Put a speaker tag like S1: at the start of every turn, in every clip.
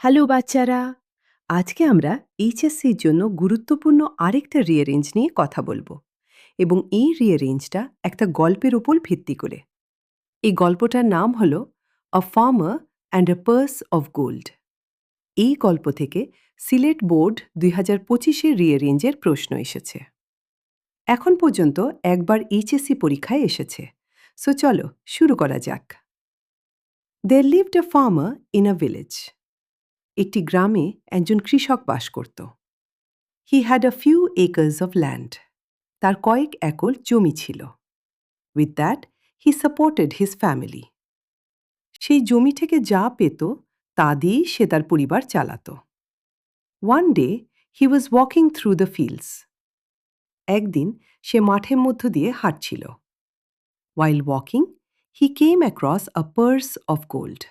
S1: Hello বাচ্চারা, আজকে আমরা এইচএসসির জন্য গুরুত্বপূর্ণ আরেকটা রিঅ্যারেঞ্জ নিয়ে কথা বলবো এবং এই রিঅ্যারেঞ্জটা একটা গল্পের উপর ভিত্তি করে। এই গল্পটার নাম হলো a farmer and a purse of gold. এই গল্প থেকে সিলেট বোর্ড 2025-এর রিঅ্যারেঞ্জের প্রশ্ন এসেছে। এখন পর্যন্ত একবার এইচএসসি পরীক্ষায় এসেছে। সো চলো শুরু করা যাক। There lived a farmer in a village. একটি গ্রামে একজন কৃষক বাস করত। He had a few acres of land. তার কয়েক একর জমি ছিল। With that, he supported his family. সেই জমি থেকে যা পেত তা দিয়েই সে তার পরিবার চালাত। One day, he was walking through the fields. একদিন সে মাঠের মধ্য দিয়ে হাঁটছিল। While walking, he came across a purse of gold.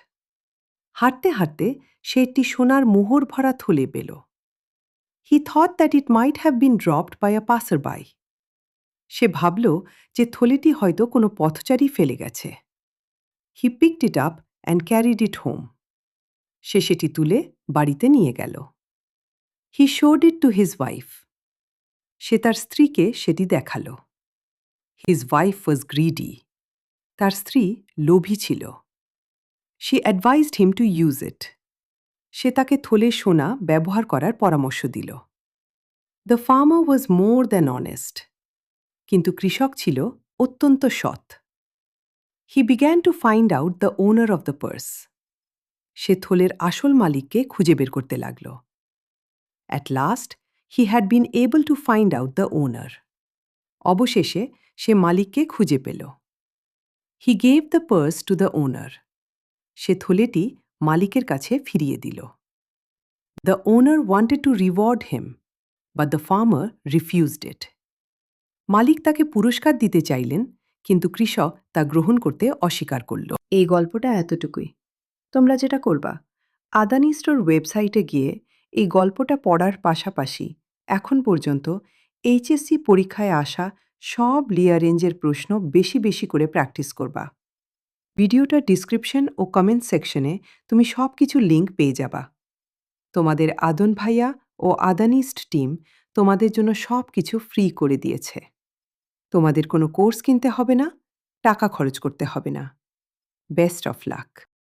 S1: হাঁটতে হাঁটতে সে একটি সোনার মোহর ভরা থলে পেল। He thought that it might have been dropped by a passerby. সে ভাবল যে থলেটি হয়তো কোনো পথচারী ফেলে গেছে। He picked it up and carried it home. সে সেটি তুলে বাড়িতে নিয়ে গেল। He showed it to his wife. সে তার স্ত্রীকে সেটি দেখালো। His wife was greedy. তার স্ত্রী লোভী ছিল। She advised him to use it. সে তাকে থলে সোনা ব্যবহার করার পরামর্শ দিল। The farmer was more than honest. কিন্তু কৃষক ছিল অত্যন্ত সৎ। He began to find out the owner of the purse. সে থলের আসল মালিককে খুঁজে বের করতে লাগল। At last, he had been able to find out the owner. অবশেষে সে মালিককে খুঁজে পেল। He gave the purse to the owner. সে থলেটি মালিকের কাছে ফিরিয়ে দিল। The owner wanted to reward him, but the farmer refused it. মালিক তাকে পুরস্কার দিতে চাইলেন, কিন্তু কৃষক তা গ্রহণ করতে অস্বীকার করল। এই গল্পটা এতটুকুই। তোমরা যেটা করবা, আদানি স্টোর ওয়েবসাইটে গিয়ে এই গল্পটা পড়ার পাশাপাশি এখন পর্যন্ত এইচএসসি পরীক্ষায় আসা সব রিঅ্যারেঞ্জের প্রশ্ন বেশি বেশি করে প্র্যাকটিস করবা। ভিডিওটার ডিসক্রিপশন ও কমেন্ট সেকশনে তুমি সব কিছু লিঙ্ক পেয়ে যাবা। তোমাদের আদন ভাইয়া ও আদানিস্ট টিম তোমাদের জন্য সব কিছু ফ্রি করে দিয়েছে। তোমাদের কোনো কোর্স কিনতে হবে না, টাকা খরচ করতে হবে না। Best of luck.